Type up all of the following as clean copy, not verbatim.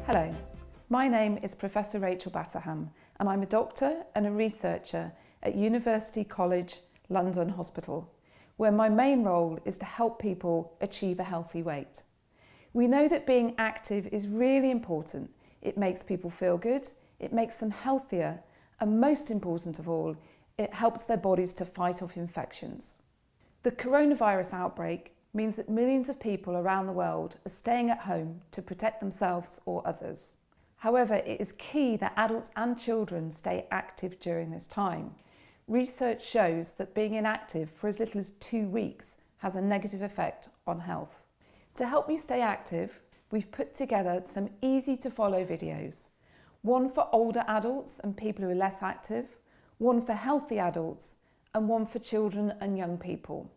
Hello, my name is Professor Rachel Batterham and I'm a doctor and a researcher at University College London Hospital, where my main role is to help people achieve a healthy weight. We know that being active is really important. It makes people feel good, it makes them healthier, and most important of all, it helps their bodies to fight off infections. The coronavirus outbreak means that millions of people around the world are staying at home to protect themselves or others. However, it is key that adults and children stay active during this time. Research shows that being inactive for as little as 2 weeks has a negative effect on health. To help you stay active, we've put together some easy to follow videos. One for older adults and people who are less active, one for healthy adults, and one for children and young people.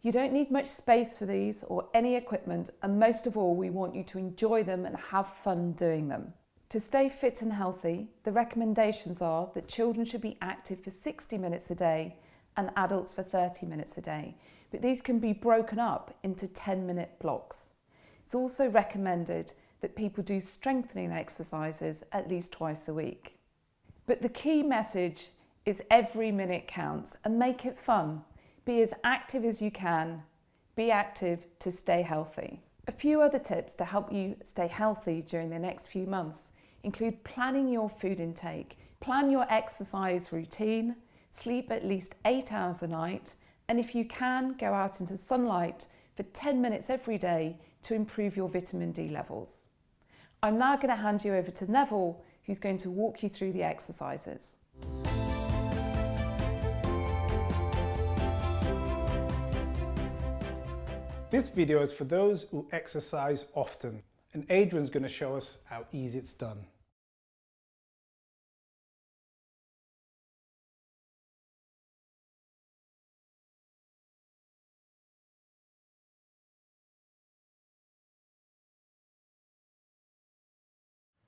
You don't need much space for these or any equipment, and most of all, we want you to enjoy them and have fun doing them. To stay fit and healthy, the recommendations are that children should be active for 60 minutes a day and adults for 30 minutes a day, but these can be broken up into 10-minute blocks. It's also recommended that people do strengthening exercises at least twice a week. But the key message is every minute counts and make it fun. Be as active as you can. Be active to stay healthy. A few other tips to help you stay healthy during the next few months include planning your food intake, plan your exercise routine, sleep at least 8 hours a night, and if you can, go out into sunlight for 10 minutes every day to improve your vitamin D levels. I'm now going to hand you over to Neville, who's going to walk you through the exercises. This video is for those who exercise often, and Adrian's going to show us how easy it's done.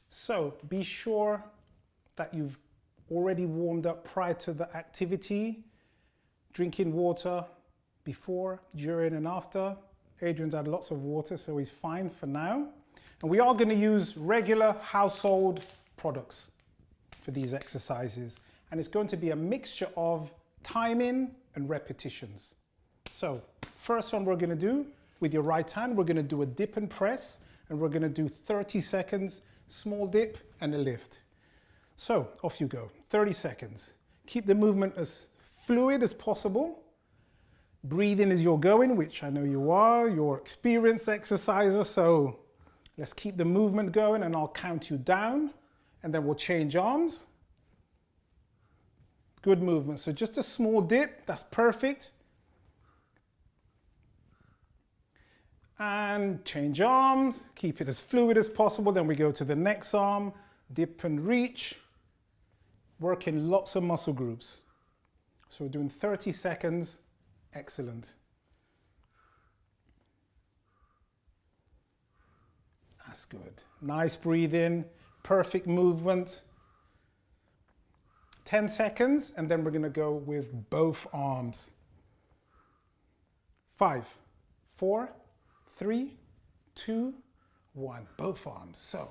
So be sure that you've already warmed up prior to the activity, drinking water before, during and after. Adrian's had lots of water, so he's fine for now. And we are going to use regular household products for these exercises. And it's going to be a mixture of timing and repetitions. So first one we're going to do with your right hand, we're going to do a dip and press, and we're going to do 30 seconds, small dip and a lift. So off you go, 30 seconds. Keep the movement as fluid as possible. Breathe in as you're going, which I know you are, you're experienced exerciser, so let's keep the movement going and I'll count you down and then we'll change arms. Good movement, so just a small dip, that's perfect. And change arms, keep it as fluid as possible, then we go to the next arm, dip and reach, working lots of muscle groups. So we're doing 30 seconds. Excellent. That's good. Nice breathing, perfect movement. 10 seconds, and then we're going to go with both arms. 5, 4, 3, 2, 1. Both arms. So,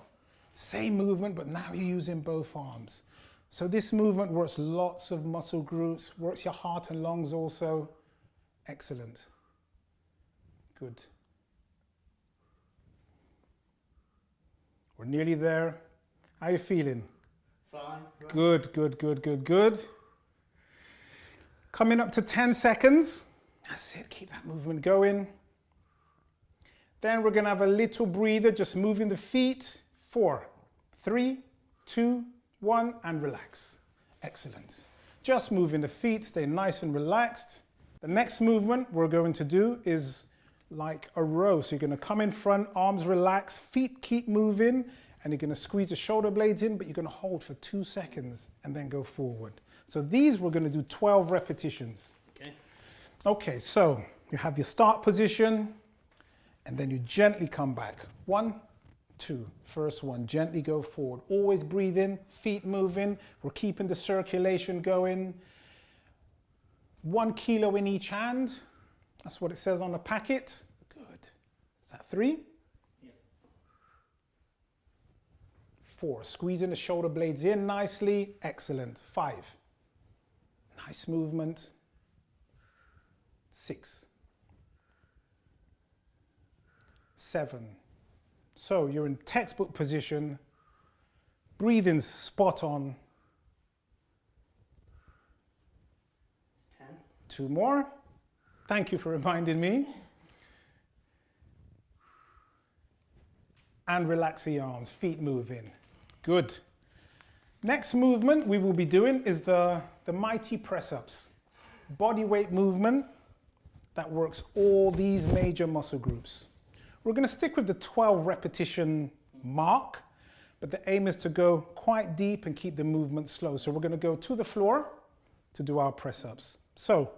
same movement, but now you're using both arms. So this movement works lots of muscle groups, works your heart and lungs also. Excellent. Good. We're nearly there. How are you feeling? Fine. Right. Good, good, good, good, good. Coming up to 10 seconds. That's it, keep that movement going. Then we're gonna have a little breather, just moving the feet. 4, 3, 2, 1, and relax. Excellent. Just moving the feet, stay nice and relaxed. The next movement we're going to do is like a row. So you're going to come in front, arms relax, feet keep moving, and you're going to squeeze the shoulder blades in, but you're going to hold for 2 seconds and then go forward. So these we're going to do 12 repetitions. Okay. Okay, so you have your start position, and then you gently come back. 1, 2. First one, gently go forward. Always breathe in, feet moving. We're keeping the circulation going. 1 kilo in each hand. That's what it says on the packet. Good. Is that 3? Yeah. 4. Squeezing the shoulder blades in nicely. Excellent. 5. Nice movement. 6. 7. So you're in textbook position. Breathing's spot on. 10. 2 more. Thank you for reminding me. And relax the arms, feet moving. Good. Next movement we will be doing is the mighty press-ups. Body weight movement that works all these major muscle groups. We're going to stick with the 12 repetition mark, but the aim is to go quite deep and keep the movement slow. So we're going to go to the floor to do our press-ups. So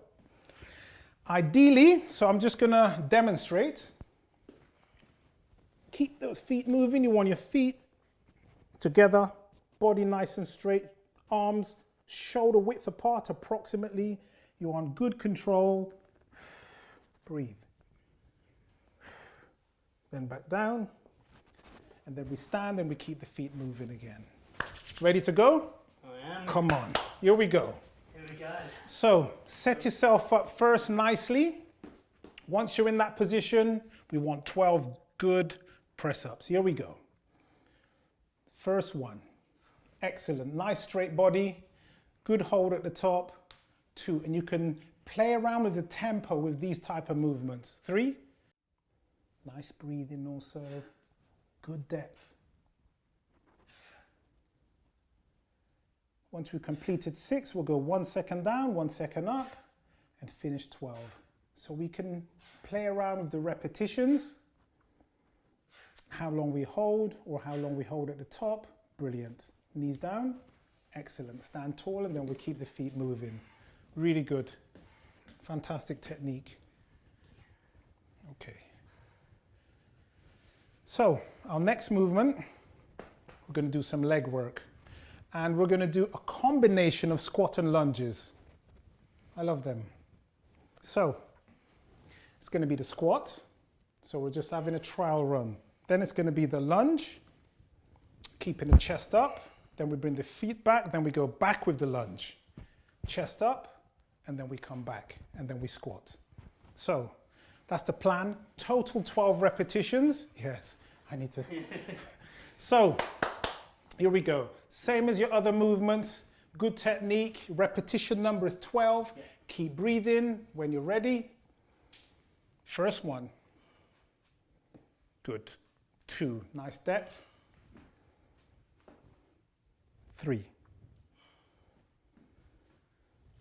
ideally, I'm just going to demonstrate. Keep the feet moving. You want your feet together, body nice and straight, arms shoulder width apart approximately. You're on good control. Breathe. Then back down. And then we stand and we keep the feet moving again. Ready to go? I am. Come on. Here we go. Here we go. So set yourself up first nicely. Once you're in that position, we want 12 good press-ups. Here we go. First one. Excellent. Nice straight body. Good hold at the top. 2. And you can play around with the tempo with these type of movements. 3. Nice breathing also. Good depth. Once we've completed 6, we'll go 1 second down, 1 second up, and finish 12. So we can play around with the repetitions, how long we hold or how long we hold at the top. Brilliant. Knees down. Excellent. Stand tall and then we keep the feet moving. Really good. Fantastic technique. Okay. So our next movement, we're going to do some leg work. And we're going to do a combination of squat and lunges. I love them. So it's going to be the squat. So we're just having a trial run. Then it's going to be the lunge, keeping the chest up. Then we bring the feet back. Then we go back with the lunge. Chest up, and then we come back, and then we squat. So that's the plan. Total 12 repetitions. Yes, I need to. So here we go. Same as your other movements. Good technique. Repetition number is 12. Yeah. Keep breathing when you're ready. First one. Good. 2. Nice depth. 3.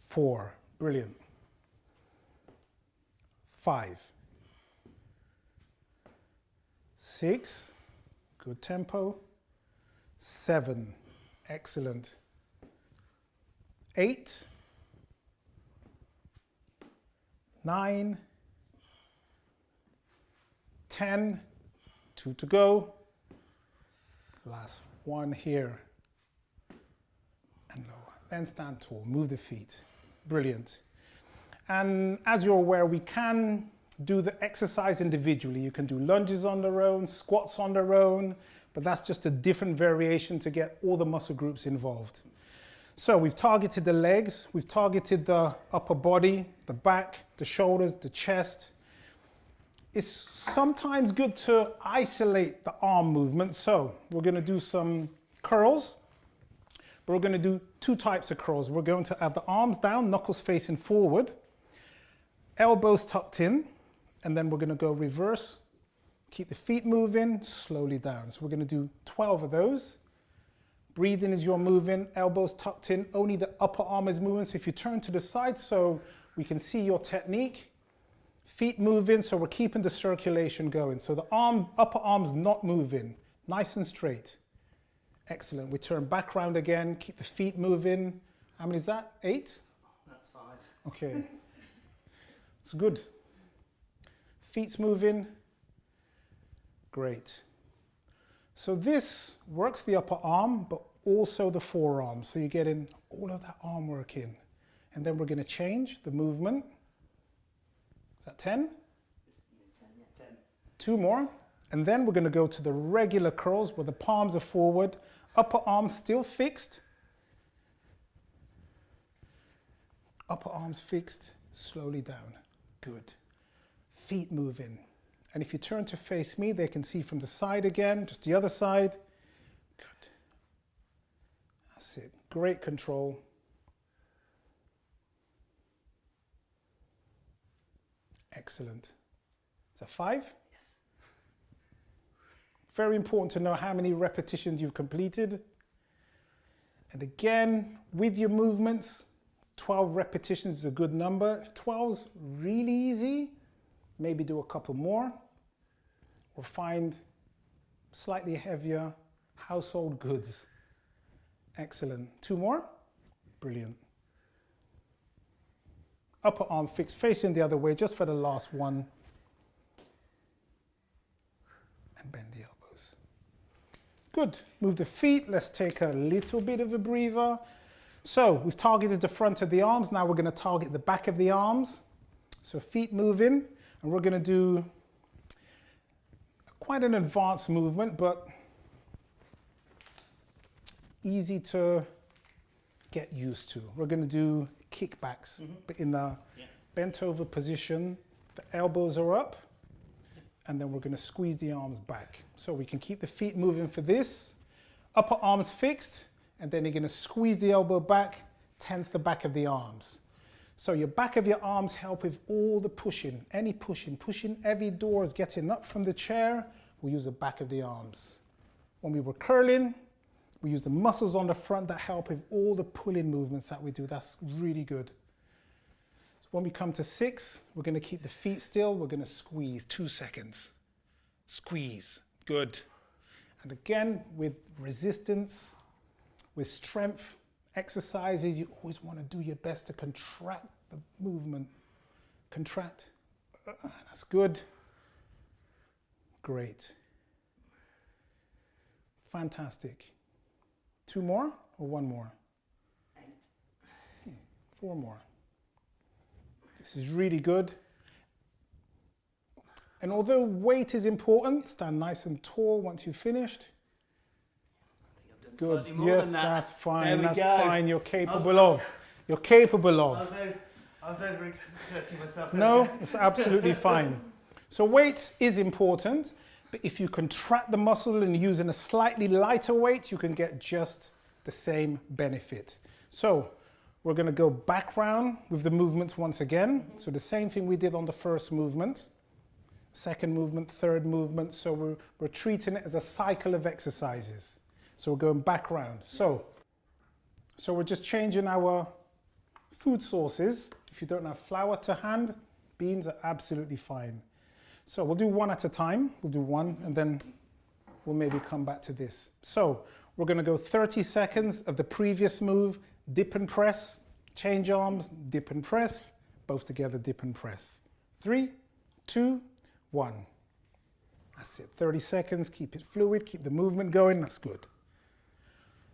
4. Brilliant. 5. 6. Good tempo. 7. Excellent. 8. 9. 10. 2 to go. Last one here. And lower. Then stand tall. Move the feet. Brilliant. And as you're aware, we can do the exercise individually. You can do lunges on their own, squats on their own, but that's just a different variation to get all the muscle groups involved. So we've targeted the legs, we've targeted the upper body, the back, the shoulders, the chest. It's sometimes good to isolate the arm movement. So we're going to do some curls, but we're going to do 2 types of curls. We're going to have the arms down, knuckles facing forward, elbows tucked in, and then we're going to go reverse. Keep the feet moving, slowly down. So we're going to do 12 of those. Breathing as you're moving, elbows tucked in, only the upper arm is moving. So if you turn to the side so we can see your technique, feet moving, so we're keeping the circulation going. So the upper arm's not moving, nice and straight. Excellent. We turn back round again, keep the feet moving. How many is that? 8? That's 5. Okay. It's good. Feet's moving. Great. So this works the upper arm, but also the forearm. So you're getting all of that arm work in. And then we're going to change the movement. Is that 10? It's 10, yeah, 10. 2 more. And then we're going to go to the regular curls where the palms are forward, Upper arm still fixed. Upper arms fixed, slowly down. Good. Feet moving. And if you turn to face me, they can see from the side again, just the other side. Good. That's it. Great control. Excellent. Is that 5? Yes. Very important to know how many repetitions you've completed. And again, with your movements, 12 repetitions is a good number. If 12's really easy, maybe do a couple more, or find slightly heavier household goods. Excellent. 2 more? Brilliant. Upper arm fixed, facing the other way, just for the last one. And bend the elbows. Good. Move the feet. Let's take a little bit of a breather. So we've targeted the front of the arms. Now we're going to target the back of the arms. So feet moving, and we're going to do quite an advanced movement, but easy to get used to. We're going to do kickbacks, but in the bent over position. The elbows are up, and then we're going to squeeze the arms back. So we can keep the feet moving for this. Upper arms fixed, and then you're going to squeeze the elbow back, tense the back of the arms. So your back of your arms help with all the pushing, any pushing heavy doors, getting up from the chair. We use the back of the arms. When we were curling, we use the muscles on the front that help with all the pulling movements that we do. That's really good. So when we come to 6, we're going to keep the feet still. We're going to squeeze 2 seconds. Squeeze. Good. And again, with resistance, with strength exercises, you always want to do your best to contract the movement. Contract. That's good. Great. Fantastic. 2 more or 1 more? 4 more. This is really good. And although weight is important, stand nice and tall once you've finished. Good. Yes, that's fine. That's fine. You're capable of. You're capable of. I was over-exerting myself. No, it's absolutely fine. So weight is important, but if you contract the muscle and using a slightly lighter weight, you can get just the same benefit. So we're going to go back round with the movements once again. So the same thing we did on the first movement, second movement, third movement. So we're treating it as a cycle of exercises. So we're going back round. So we're just changing our food sources. If you don't have flour to hand, beans are absolutely fine. So we'll do one at a time. We'll do one, and then we'll maybe come back to this. So we're going to go 30 seconds of the previous move, dip and press, change arms, dip and press, both together, dip and press. 3, 2, 1. That's it. 30 seconds. Keep it fluid. Keep the movement going. That's good.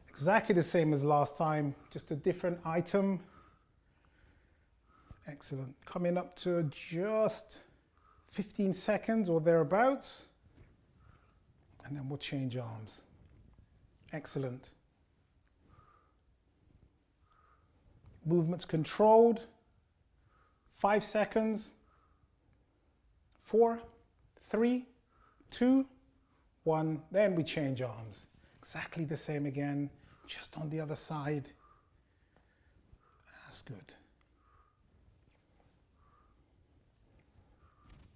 Exactly the same as last time, just a different item. Excellent. Coming up to just 15 seconds or thereabouts. And then we'll change arms. Excellent. Movements controlled. 5 seconds. 4, 3, 2, 1. Then we change arms. Exactly the same again, just on the other side. That's good.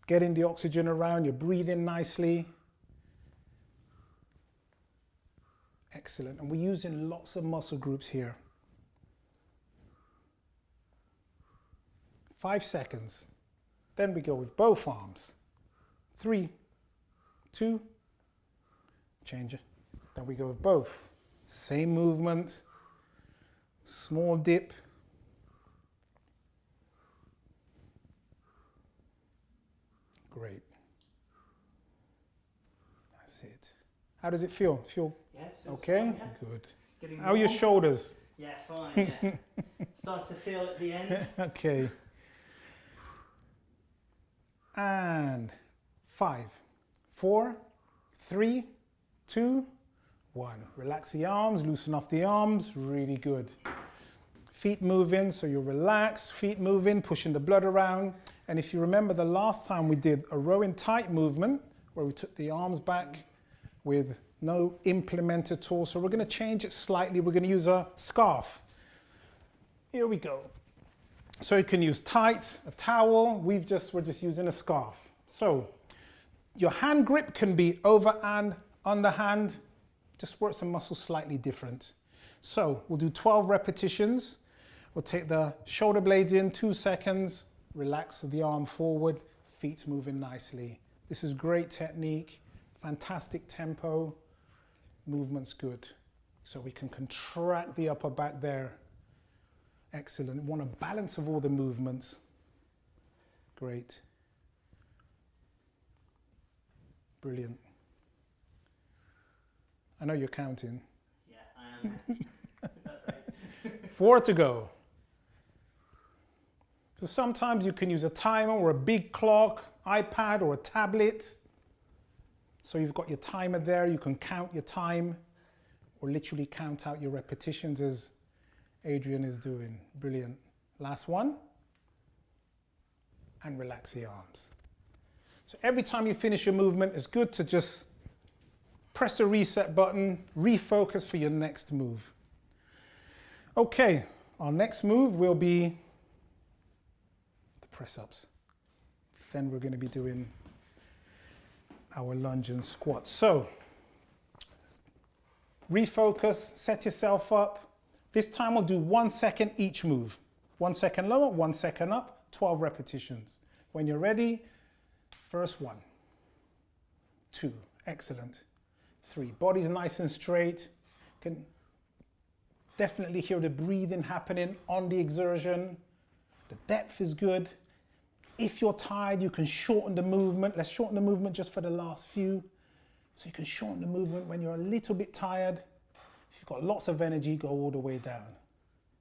Getting the oxygen around, you're breathing nicely. Excellent. And we're using lots of muscle groups here. 5 seconds. Then we go with both arms. 3, 2, change it. Then we go with both. Same movement. Small dip. Great. That's it. How does it feel? Yeah, it feels okay? fine, yeah. Good. Getting How are your warm. shoulders? Yeah, fine, yeah. Start to feel at the end. Okay. And 5, 4, 3, 2, 1. Relax the arms, loosen off the arms, really good. Feet moving, so you relax, feet moving, pushing the blood around. And if you remember the last time we did a rowing tight movement, where we took the arms back with no implement at all. So we're going to change it slightly. We're going to use a scarf. Here we go. So you can use tight, a towel. We're just using a scarf. So your hand grip can be over and underhand. Just works the muscle slightly different. So we'll do 12 repetitions. We'll take the shoulder blades in, 2 seconds, relax the arm forward, feet moving nicely. This is great technique, fantastic tempo, movement's good. So we can contract the upper back there. Excellent. We want a balance of all the movements. Great. Brilliant. I know you're counting. Yeah, I am. That's right. 4 to go. So sometimes you can use a timer or a big clock, iPad or a tablet. So you've got your timer there, you can count your time or literally count out your repetitions as Adrian is doing. Brilliant. Last one. And relax the arms. So every time you finish your movement, it's good to just press the reset button, refocus for your next move. Okay, our next move will be the press-ups. Then we're going to be doing our lunge and squat. So refocus, set yourself up. This time we'll do 1 second each move. 1 second lower, 1 second up, 12 repetitions. When you're ready, first 1, 2, excellent. 3, body's nice and straight. Can definitely hear the breathing happening on the exertion. The depth is good. If you're tired, you can shorten the movement. Let's shorten the movement just for the last few. So you can shorten the movement when you're a little bit tired. If you've got lots of energy, go all the way down.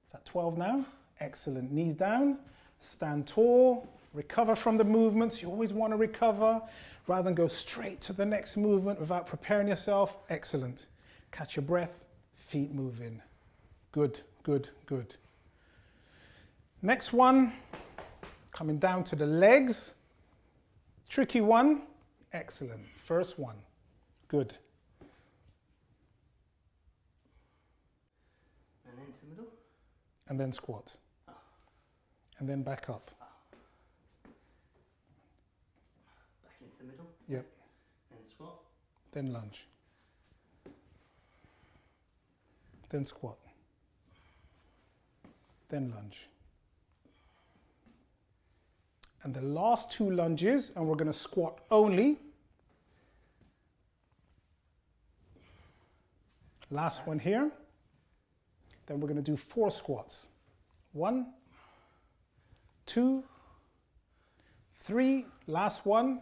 Is that 12 now? Excellent. Knees down, stand tall, recover from the movements. You always want to recover rather than go straight to the next movement without preparing yourself. Excellent. Catch your breath, feet moving. Good, good, good. Next one, coming down to the legs. Tricky one. Excellent. First one. Good. And into the middle. And then squat. Oh. And then back up. Oh. Back into the middle. Yep. Then squat. Then lunge. Then squat. Then lunge. And the last 2 lunges, and we're going to squat only. Last one here. Then we're going to do 4 squats. 1, 2, 3, last one,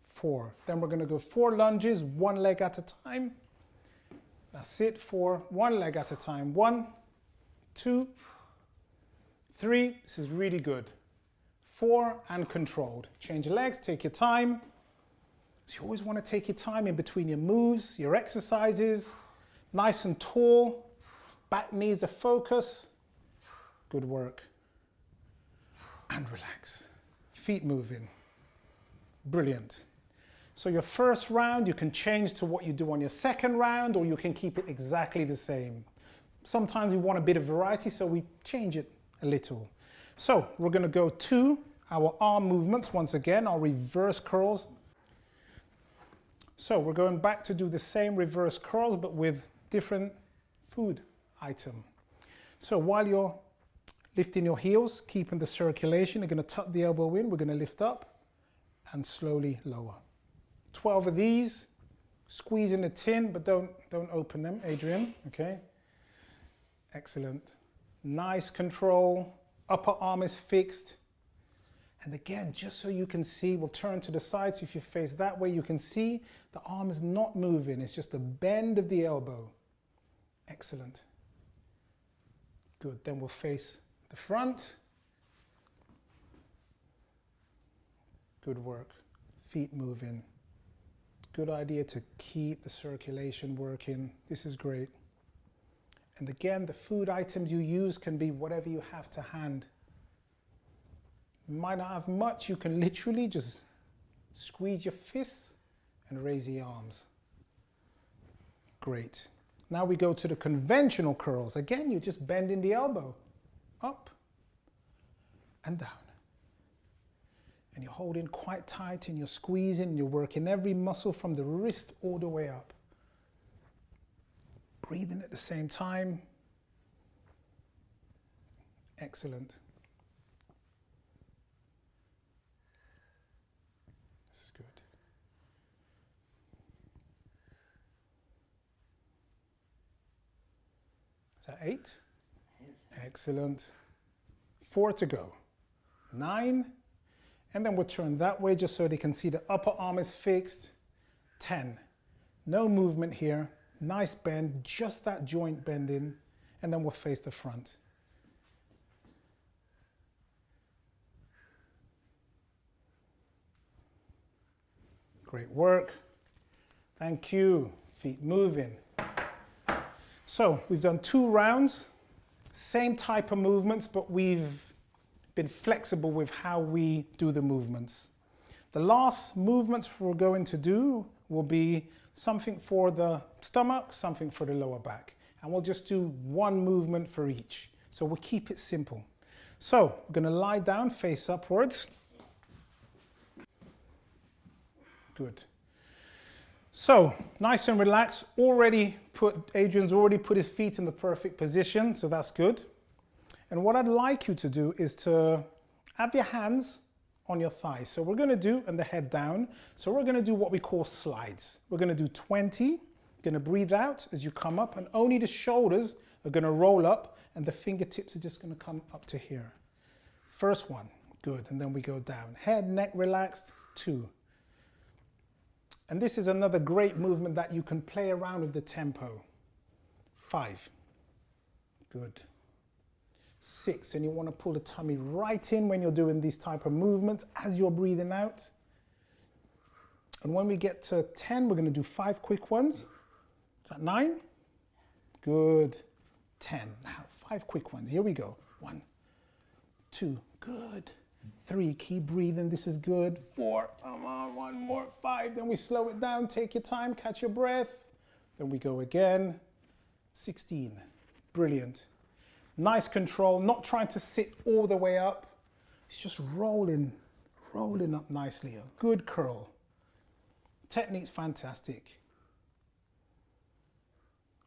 4. Then we're going to go 4 lunges, 1 leg at a time. That's it, 4, 1 leg at a time. 1, 2, 3. This is really good. 4 and controlled. Change legs, take your time. So you always want to take your time in between your moves, your exercises. Nice and tall. Back knees a focus. Good work. And relax. Feet moving. Brilliant. So your first round, you can change to what you do on your second round, or you can keep it exactly the same. Sometimes we want a bit of variety, so we change it a little. So we're going to go to our arm movements once again, our reverse curls. So we're going back to do the same reverse curls, but with different food item. So while you're lifting your heels, keeping the circulation, you're going to tuck the elbow in, we're going to lift up and slowly lower. 12 of these, squeeze in the tin, but don't open them, Adrian, okay? Excellent. Nice control, upper arm is fixed. And again, just so you can see, we'll turn to the side, so if you face that way, you can see the arm is not moving, it's just a bend of the elbow. Excellent. Good, then we'll face the front. Good work. Feet moving. good idea to keep the circulation working. This is great. And again, the food items you use can be whatever you have to hand. You might not have much, you can literally just squeeze your fists and raise the arms. Great. Now we go to the conventional curls. Again, you're just bending the elbow, up and down. And you're holding quite tight and you're squeezing, you're working every muscle from the wrist all the way up. Breathing at the same time. Excellent. This is good. Is that 8? Yes. Excellent. 4 to go. 9. And then we'll turn that way just so they can see the upper arm is fixed. 10. No movement here. Nice bend, just that joint bending. And then we'll face the front. Great work. Thank you. Feet moving. So we've done 2 rounds. Same type of movements, but we've been flexible with how we do the movements. The last movements we're going to do will be something for the stomach, something for the lower back. And we'll just do 1 movement for each. So we'll keep it simple. So we're going to lie down, face upwards. Good. So nice and relaxed. Adrian's already put his feet in the perfect position, so that's good. And what I'd like you to do is to have your hands on your thighs. So we're going to do, and the head down. So we're going to do what we call slides. We're going to do 20. Going to breathe out as you come up, and only the shoulders are going to roll up, and the fingertips are just going to come up to here. First one, good, and then we go down. Head, neck relaxed, 2. And this is another great movement that you can play around with the tempo. 5, good. 6, and you want to pull the tummy right in when you're doing these type of movements as you're breathing out. And when we get to 10, we're going to do 5 quick ones. Is that 9? Good. 10. Now 5 quick ones. Here we go. 1, 2, good. 3, keep breathing. This is good. 4, come on, 1 more. 5, then we slow it down. Take your time, catch your breath. Then we go again. 16. Brilliant. Nice control, not trying to sit all the way up. It's just rolling up nicely. A good curl. Technique's fantastic.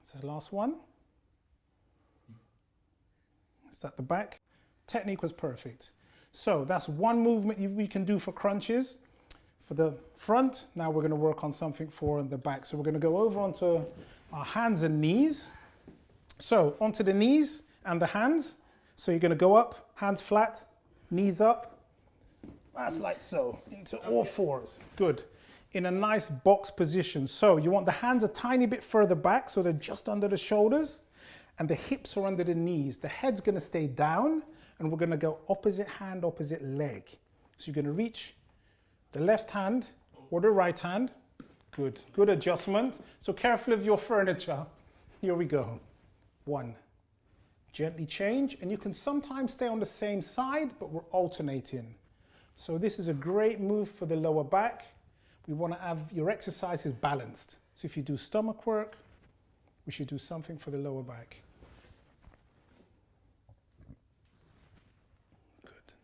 This is the last one. Is that the back? Technique was perfect. So that's 1 movement we can do for crunches. For the front, now we're going to work on something for the back. So we're going to go over onto our hands and knees. So onto the knees and the hands. So you're going to go up, hands flat, knees up. That's like so, into all 4s. Good. In a nice box position. So you want the hands a tiny bit further back, so they're just under the shoulders, and the hips are under the knees. The head's going to stay down, and we're going to go opposite hand, opposite leg. So you're going to reach the left hand or the right hand. Good. Good adjustment. So careful of your furniture. Here we go. 1. Gently change, and you can sometimes stay on the same side, but we're alternating. So this is a great move for the lower back. We want to have your exercises balanced. So if you do stomach work, we should do something for the lower back. Good.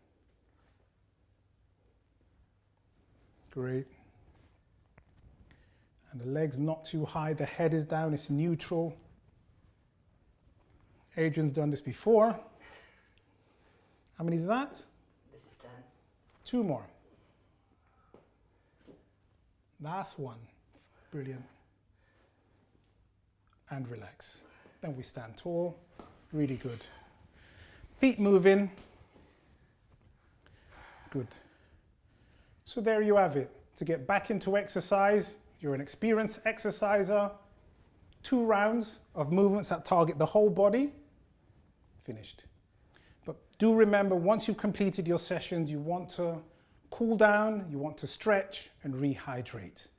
Great. And the legs not too high, the head is down, it's neutral. Adrian's done this before. How many is that? This is 10. 2 more. Last one. Brilliant. And relax. Then we stand tall. Really good. Feet moving. Good. So there you have it. To get back into exercise, you're an experienced exerciser. 2 rounds of movements that target the whole body. Finished. But do remember, once you've completed your sessions, you want to cool down, you want to stretch and rehydrate.